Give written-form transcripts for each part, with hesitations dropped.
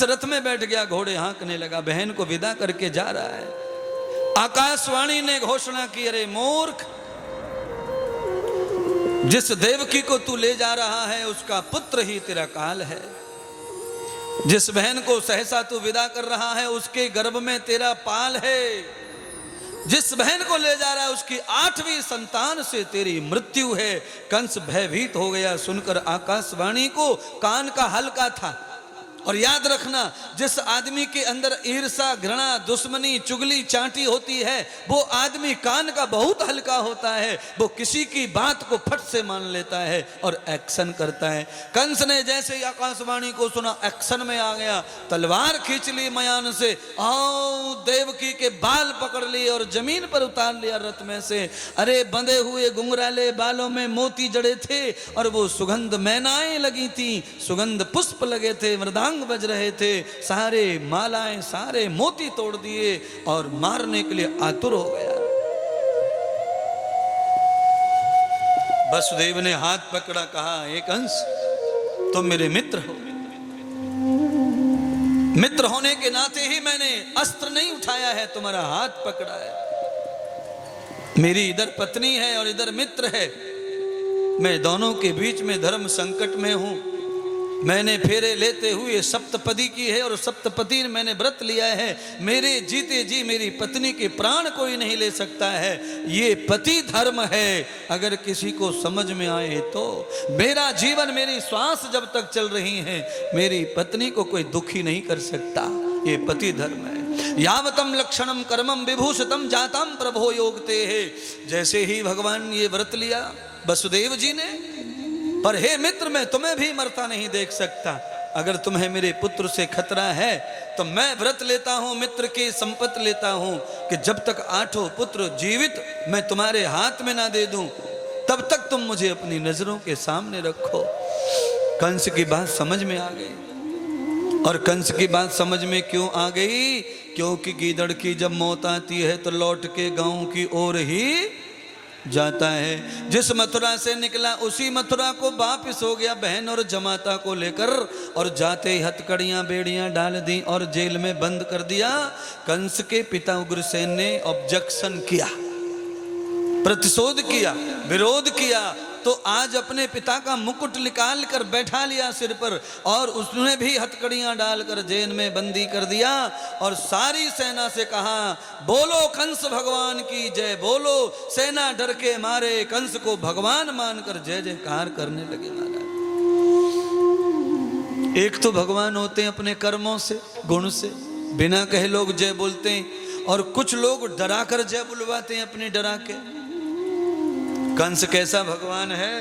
कंस रथ में बैठ गया, घोड़े हाँकने लगा, बहन को विदा करके जा रहा है। आकाशवाणी ने घोषणा की, अरे मूर्ख, जिस देवकी को तू ले जा रहा है उसका पुत्र ही तेरा काल है। जिस बहन को सहसा तू विदा कर रहा है उसके गर्भ में तेरा पाल है। जिस बहन को ले जा रहा है उसकी 8वीं संतान से तेरी मृत्यु है। कंस भयभीत हो गया सुनकर आकाशवाणी को, कान का हल्का था। और याद रखना, जिस आदमी के अंदर ईर्षा, घृणा, दुश्मनी, चुगली, चांटी होती है, वो आदमी कान का बहुत हल्का होता है। वो किसी की बात को फट से मान लेता है और एक्शन करता है। कंस ने जैसे ही आकाशवाणी को सुना, एक्शन में आ गया, तलवार खींच ली मयान से, आओ देवकी के बाल पकड़ लिए और जमीन पर उतार लिया रथ में से। अरे बंधे हुए घुंघराले बालों में मोती जड़े थे और वो सुगंध मैनाएं लगी थी, सुगंध पुष्प लगे थे, मृदांग बज रहे थे, सारे मालाएं, सारे मोती तोड़ दिए और मारने के लिए आतुर हो गया। वसुदेव ने हाथ पकड़ा, कहा, एक कंस, तुम मेरे मित्र हो। मित्र होने के नाते ही मैंने अस्त्र नहीं उठाया है, तुम्हारा हाथ पकड़ा है। मेरी इधर पत्नी है और इधर मित्र है, मैं दोनों के बीच में धर्म संकट में हूं। मैंने फेरे लेते हुए सप्तपदी की है और सप्तपदी मैंने व्रत लिया है। मेरे जीते जी मेरी पत्नी के प्राण कोई नहीं ले सकता है, ये पति धर्म है। अगर किसी को समझ में आए तो मेरा जीवन, मेरी श्वास जब तक चल रही है, मेरी पत्नी को कोई दुखी नहीं कर सकता, ये पति धर्म है। यावतम लक्षणम कर्मम विभूषितम जातम प्रभो योगते है। जैसे ही भगवान ये व्रत लिया वसुदेव जी ने, पर हे मित्र, मैं तुम्हें भी मरता नहीं देख सकता। अगर तुम्हें मेरे पुत्र से खतरा है तो मैं व्रत लेता हूं, मित्र की संपत्ति लेता हूं कि जब तक 8 पुत्र जीवित मैं तुम्हारे हाथ में ना दे दूं, तब तक तुम मुझे अपनी नजरों के सामने रखो। कंस की बात समझ में आ गई। और कंस की बात समझ में क्यों आ गई? क्योंकि गीदड़ की जब मौत आती है तो लौट के गांव की ओर ही जाता है। जिस मथुरा से निकला उसी मथुरा को वापिस हो गया बहन और जमाता को लेकर, और जाते ही हथकड़ियां बेड़ियां डाल दी और जेल में बंद कर दिया। कंस के पिता उग्रसेन ने ऑब्जेक्शन किया, प्रतिशोध किया, विरोध किया, तो आज अपने पिता का मुकुट निकाल कर बैठा लिया सिर पर और उसने भी हथकड़ियां डालकर जेल में बंदी कर दिया। और सारी सेना से कहा, बोलो कंस भगवान की जय, बोलो। सेना डर के मारे कंस को भगवान मानकर जय जयकार करने लगे। महाराज, एक तो भगवान होते हैं अपने कर्मों से, गुण से, बिना कहे लोग जय बोलते हैं, और कुछ लोग डरा कर जय बुलवाते हैं अपने डरा के। कंस कैसा भगवान है?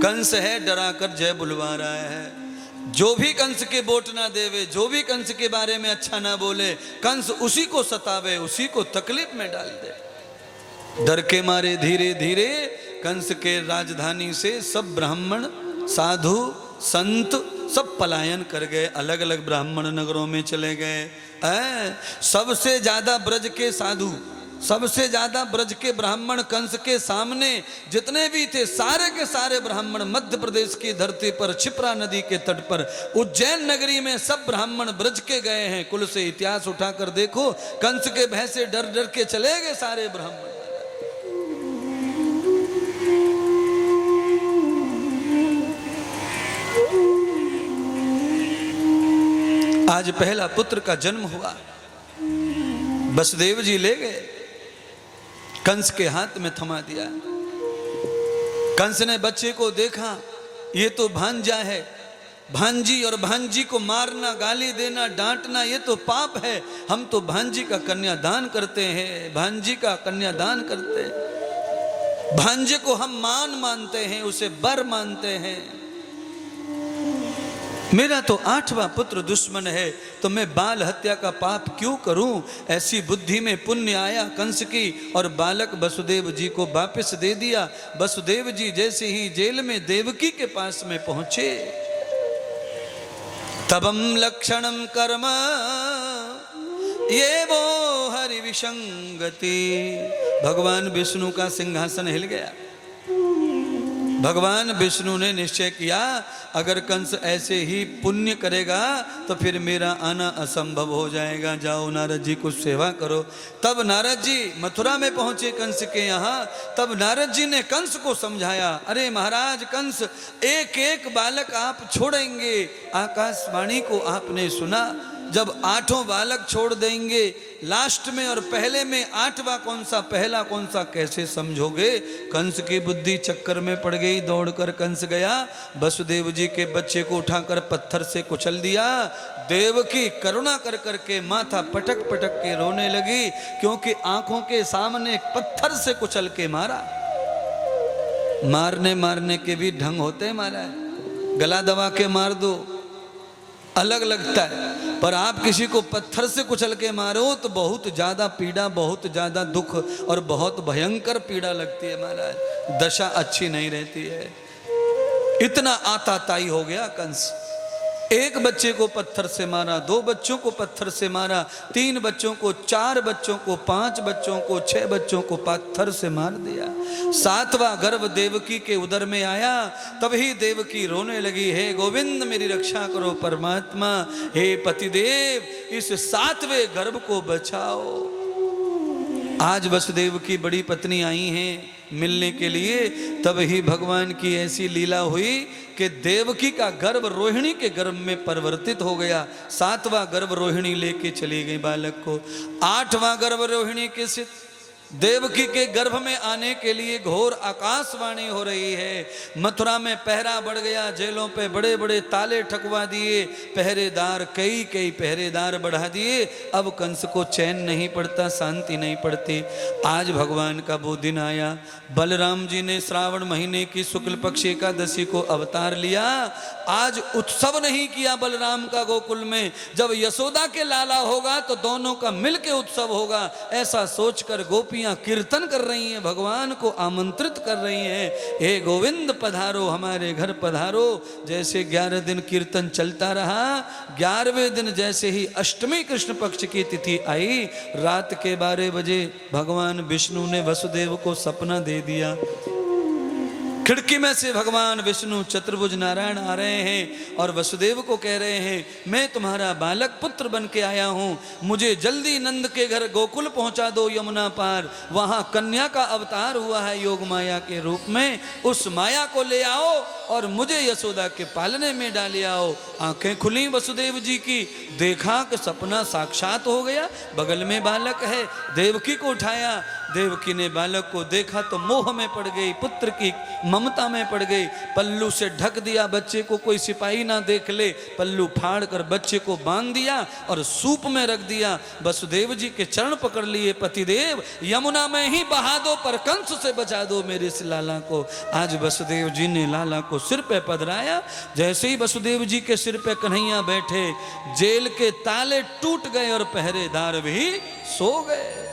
कंस है डरा कर जय बुलवा रहा है। जो भी कंस के वोट ना देवे, जो भी कंस के बारे में अच्छा ना बोले, कंस उसी को सतावे, उसी को तकलीफ में डाल दे। डर के मारे धीरे धीरे कंस के राजधानी से सब ब्राह्मण, साधु, संत सब पलायन कर गए, अलग अलग ब्राह्मण नगरों में चले गए। सबसे ज्यादा ब्रज के साधु, सबसे ज्यादा ब्रज के ब्राह्मण कंस के सामने जितने भी थे, सारे के सारे ब्राह्मण मध्य प्रदेश की धरती पर, क्षिप्रा नदी के तट पर, उज्जैन नगरी में सब ब्राह्मण ब्रज के गए हैं। कुल से इतिहास उठाकर देखो, कंस के भय से डर डर के चले गए सारे ब्राह्मण। आज पहला पुत्र का जन्म हुआ, वसुदेव जी ले गए, कंस के हाथ में थमा दिया। कंस ने बच्चे को देखा, ये तो भांजा है, भांजी, और भांजी को मारना, गाली देना, डांटना ये तो पाप है। हम तो भांजी का कन्यादान करते हैं, भांजी का कन्यादान करते हैं। भांजे को हम मान मानते हैं, उसे बर मानते हैं। मेरा तो 8वां पुत्र दुश्मन है, तो मैं बाल हत्या का पाप क्यों करूं? ऐसी बुद्धि में पुण्य आया कंस की, और बालक वसुदेव जी को वापस दे दिया। वसुदेव जी जैसे ही जेल में देवकी के पास में पहुंचे, तबम लक्षणम कर्म ये वो हरि विसंगति, भगवान विष्णु का सिंहासन हिल गया। भगवान विष्णु ने निश्चय किया अगर कंस ऐसे ही पुण्य करेगा तो फिर मेरा आना असंभव हो जाएगा। जाओ नारद जी कुछ सेवा करो। तब नारद जी मथुरा में पहुंचे कंस के यहाँ। तब नारद जी ने कंस को समझाया, अरे महाराज कंस, एक एक बालक आप छोड़ेंगे, आकाशवाणी को आपने सुना, जब 8 बालक छोड़ देंगे लास्ट में और पहले में 8वां कौन सा, पहला कौन सा, कैसे समझोगे। कंस की बुद्धि चक्कर में पड़ गई। दौड़कर कंस गया, वसुदेव जी के बच्चे को उठाकर पत्थर से कुचल दिया। देवकी करुणा कर करके माथा पटक पटक के रोने लगी, क्योंकि आंखों के सामने पत्थर से कुचल के मारा। मारने के भी ढंग होते हैं महाराज। गला दबा के मार दो अलग लगता है, पर आप किसी को पत्थर से कुचल के मारो तो बहुत ज्यादा पीड़ा, बहुत ज्यादा दुख और बहुत भयंकर पीड़ा लगती है महाराज। दशा अच्छी नहीं रहती है। इतना आताताई हो गया कंस। एक बच्चे को पत्थर से मारा, 2 बच्चों को पत्थर से मारा, 3 बच्चों को, 4 बच्चों को, 5 बच्चों को, 6 बच्चों को पत्थर से मार दिया। 7वां गर्भ देवकी के उदर में आया, तभी देवकी रोने लगी, हे गोविंद मेरी रक्षा करो परमात्मा, हे पतिदेव इस 7वें गर्भ को बचाओ। आज वसुदेव की बड़ी पत्नी आई हैं मिलने के लिए, तब ही भगवान की ऐसी लीला हुई कि देवकी का गर्भ रोहिणी के गर्भ में परिवर्तित हो गया। 7वां गर्भ रोहिणी लेके चली गई बालक को। 8वां गर्भ रोहिणी के से देवकी के गर्भ में आने के लिए घोर आकाशवाणी हो रही है। मथुरा में पहरा बढ़ गया, जेलों पे बड़े बड़े ताले ठकवा दिए, पहरेदार कई पहरेदार बढ़ा दिए। अब कंस को चैन नहीं पड़ता, शांति नहीं पड़ती। आज भगवान का वो दिन आया। बलराम जी ने श्रावण महीने की शुक्ल पक्ष एकादशी को अवतार लिया। आज उत्सव नहीं किया बलराम का गोकुल में। जब यशोदा के लाला होगा तो दोनों का मिलके उत्सव होगा, ऐसा सोचकर गोपी कीर्तन कर रही हैं, भगवान को आमंत्रित कर रही हैं, हे गोविंद पधारो हमारे घर पधारो। जैसे 11 दिन कीर्तन चलता रहा, 11वें दिन जैसे ही अष्टमी कृष्ण पक्ष की तिथि आई, रात के 12 बजे भगवान विष्णु ने वसुदेव को सपना दे दिया। खिड़की में से भगवान विष्णु चतुर्भुज नारायण आ रहे हैं और वसुदेव को कह रहे हैं, मैं तुम्हारा बालक पुत्र बन के आया हूँ, मुझे जल्दी नंद के घर गोकुल पहुँचा दो यमुना पार, वहाँ कन्या का अवतार हुआ है योग माया के रूप में, उस माया को ले आओ और मुझे यशोदा के पालने में डाले आओ। आंखें खुली वसुदेव जी की, देखा कि सपना साक्षात हो गया, बगल में बालक है। देवकी को उठाया, देवकी ने बालक को देखा तो मोह में पड़ गई, पुत्र की ममता में पड़ गई। पल्लू से ढक दिया बच्चे को, कोई सिपाही ना देख ले, पल्लू फाड़ कर बच्चे को बांध दिया और सूप में रख दिया। वसुदेव जी के चरण पकड़ लिए, पतिदेव यमुना में ही बहा दो, पर कंस से बचा दो मेरे इस लाला को। आज वसुदेव जी ने लाला को सिर पे पधराया। जैसे ही वसुदेव जी के सिर पे कन्हैया बैठे, जेल के ताले टूट गए और पहरेदार भी सो गए।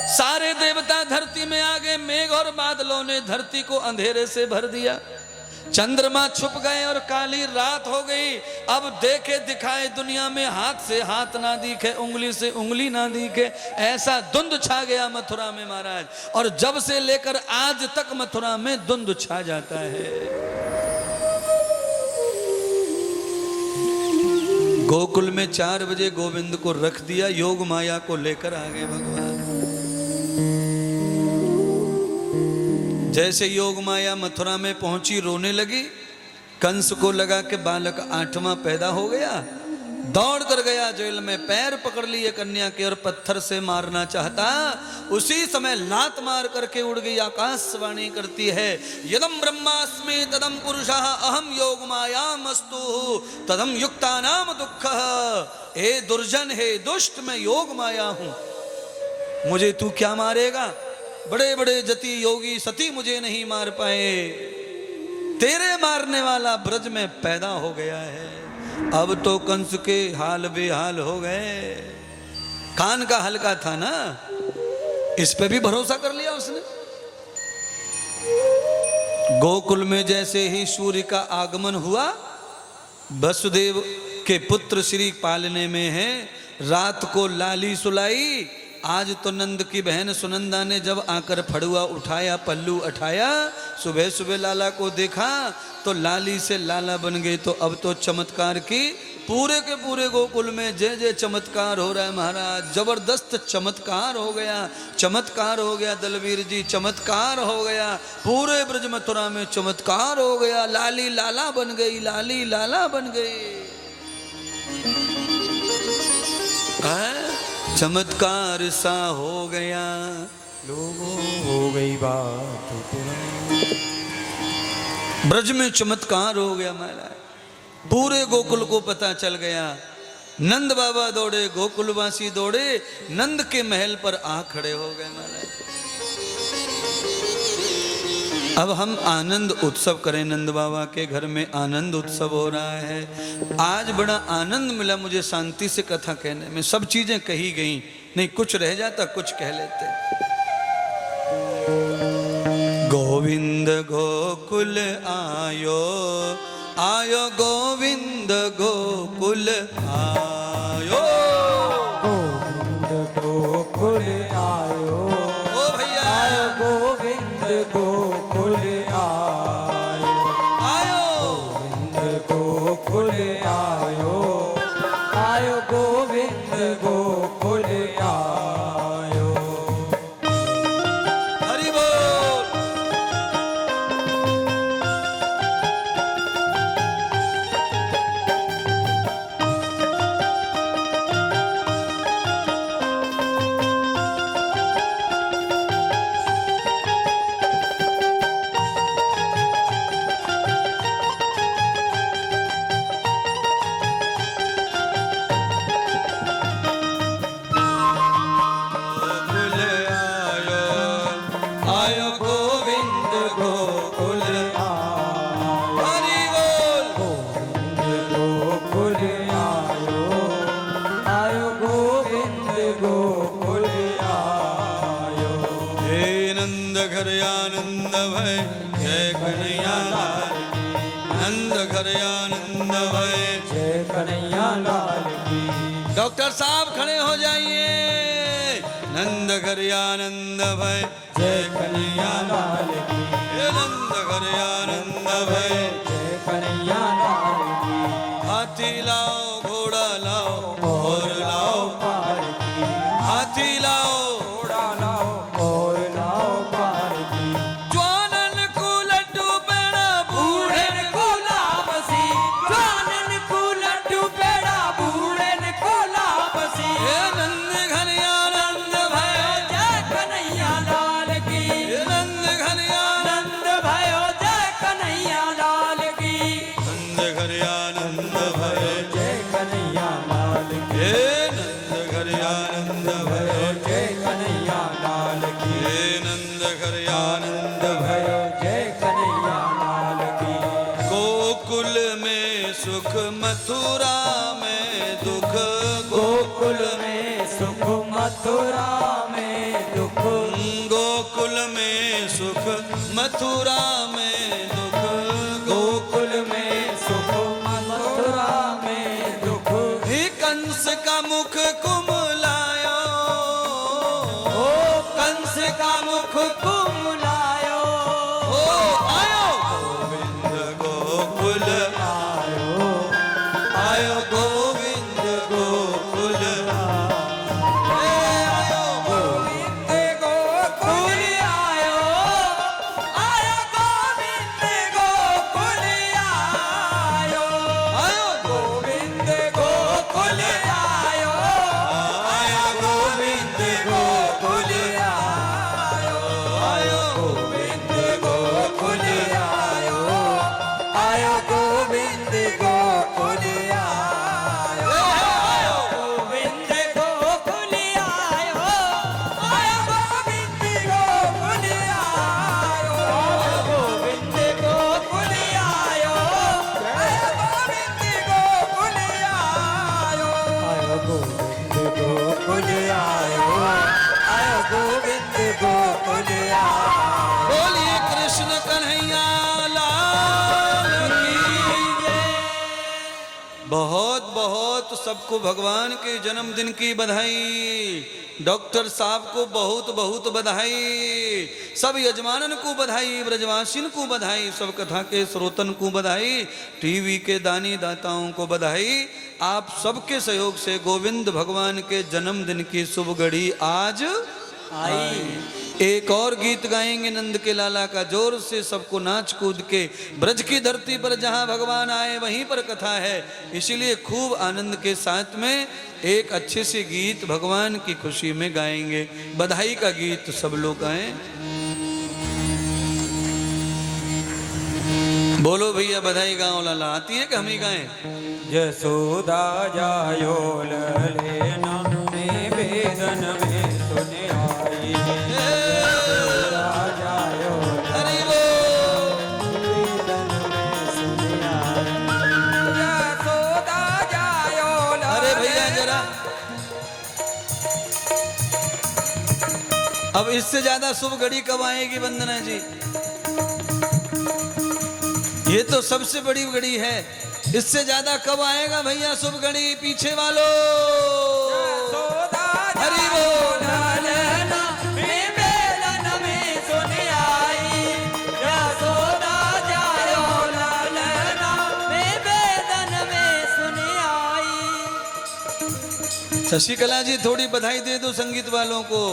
सारे देवता धरती में आ गए, मेघ और बादलों ने धरती को अंधेरे से भर दिया। चंद्रमा छुप गए और काली रात हो गई। अब देखे दिखाए दुनिया में, हाथ से हाथ ना दिखे, उंगली से उंगली ना दिखे, ऐसा धुंध छा गया मथुरा में महाराज। और जब से लेकर आज तक मथुरा में धुंध छा जाता है। गोकुल में 4 बजे गोविंद को रख दिया, योग माया को लेकर आ गए भगवान। जैसे योग माया मथुरा में पहुंची, रोने लगी। कंस को लगा कि बालक 8वां पैदा हो गया, दौड़ कर गया जेल में, पैर पकड़ लिए कन्या के और पत्थर से मारना चाहता। उसी समय लात मार करके उड़ गई। आकाशवाणी करती है, यदम ब्रह्मास्मि तदम पुरुषः अहम योग मायामस्तु तदम युक्ता नाम दुख। हे दुर्जन, हे दुष्ट, मैं योग माया हूं, मुझे तू क्या मारेगा? बड़े बड़े जति योगी सती मुझे नहीं मार पाए, तेरे मारने वाला ब्रज में पैदा हो गया है। अब तो कंस के हाल बेहाल हो गए। कान का हल्का था ना, इस पे भी भरोसा कर लिया उसने। गोकुल में जैसे ही सूर्य का आगमन हुआ, वसुदेव के पुत्र श्री पालने में है। रात को लाली सुलाई, आज तो नंद की बहन सुनंदा ने जब आकर फड़ुआ उठाया, पल्लू उठाया, सुबह सुबह लाला को देखा तो लाली से लाला बन गए। तो अब तो चमत्कार की पूरे के पूरे गोकुल में जय जय चमत्कार हो रहा है महाराज। जबरदस्त चमत्कार हो गया, चमत्कार हो गया दलवीर जी, चमत्कार हो गया। पूरे ब्रज मथुरा में चमत्कार हो गया। लाली लाला बन गई, लाली लाला बन गई। चमत्कार सा हो गया, लोगों हो गई बात ब्रज में चमत्कार हो गया महाराज। पूरे गोकुल को पता चल गया। नंद बाबा दौड़े, गोकुलवासी दौड़े, नंद के महल पर आ खड़े हो गए महाराज। अब हम आनंद उत्सव करें। नंद बाबा के घर में आनंद उत्सव हो रहा है। आज बड़ा आनंद मिला मुझे शांति से कथा कहने में। सब चीजें कही गई, नहीं कुछ रह जाता कुछ कह लेते। गोविंद गोकुल आयो, आयो गोविंद गोकुल आयो, गोविंद गोकुल आयो, ओ भैया आयो गोविंद गोकुल आयो, आयो गोविंद गोकुल आयो, आयो गोविंद गोकुल आयो। हरि बोल। आनंद भय जय कन्हैया लाल की, नंद घर आनंद भय जय कन्हैया लाल की। डॉक्टर साहब खड़े हो जाइए। नंद घर आनंद भय जय कन्हैया लाल की, नंद घर आनंद भय जय कन्हैया लाल की। हाथी लाओ घोड़ा लाओ और लाओ पार की, हाथी लाओ घोड़ा लाओ और लाओ पार की। ज्वानन को लड्डू पेड़ा बूढ़न को लापसी, ज्वानन को लड्डू पेड़ा बूढ़न को लापसी। हे नंद घर आनंद भय जय कन्हैया लाल की, हे नंद घर आनंद भयो जय कन्हैया लाल की। नंद घर आनंद भय जय कन्हैया लाल की, हे नंद घर आनंद भय जय कन्हैया लाल की। हे नंद घर आनंद भय भयो जय कन्हैया लाल की। गोकुल में सुख मथुरा में दुख, गोकुल में सुख मथुरा में दुख, गोकुल में सुख मथुरा में दुख, गोकुल में सुख मथुरा में दुख। ही कंस का मुख कुमलायो, ओ कंस का मुख कुमलायो, ओ आयो गोविंद गोकुल आयो आयो गोविंद गोकुल आयो गोविंद गोकुल आयो, आयो गोविंद गोकुल आयो, आयो गोविंद गोकुल आयो, आयो गोविंद गोकुल आयो, आयो गोविंद गोकुल आयो, आयो गोविंद गोकुल आयो, गोविंद गोकुल आयो, आयो गोविंद गोकुल आयो, गोविंद गोकुल आयो, आयो गोविंद गोकुल आयो, आयो गोविंद गोकुल आयो, आयो गोविंद गोकुल आयो। बोलिए कृष्ण कन्हैया लाल की जय। बहुत बहुत सबको भगवान के जन्मदिन की बधाई। डॉक्टर साहब को बहुत बहुत बधाई। सब यजमानन को बधाई, ब्रजवासिन को बधाई, सब कथा के श्रोतन को बधाई, टीवी के दानी दाताओं को बधाई। आप सबके सहयोग से गोविंद भगवान के जन्मदिन की शुभ घड़ी आज आई। एक और गीत गाएंगे नंद के लाला का, जोर से सबको नाच कूद के। ब्रज की धरती पर जहां भगवान आए वहीं पर कथा है, इसीलिए खूब आनंद के साथ में एक अच्छे से गीत भगवान की खुशी में गाएंगे। बधाई का गीत सब लोग गाएं। बोलो भैया बधाई गाओ लाला। आती है कि हम ही गाएं? यशोदा जायो ललेना में वेदन में सुने आई। यशोदा जायो हरि बोल। वेदन में सुने आई। यशोदा जायो अरे भैया जरा, अब इससे ज्यादा शुभ घड़ी कब आएगी वंदना जी? ये तो सबसे बड़ी घड़ी है, इससे ज्यादा कब आएगा भैया शुभ घड़ी? पीछे वालों हरि बोल। ललेना में वेदन में सुने आई। यशोदा जायो ललेना में वेदन में सुने आई। शशिकला जी थोड़ी बधाई दे दो संगीत वालों को।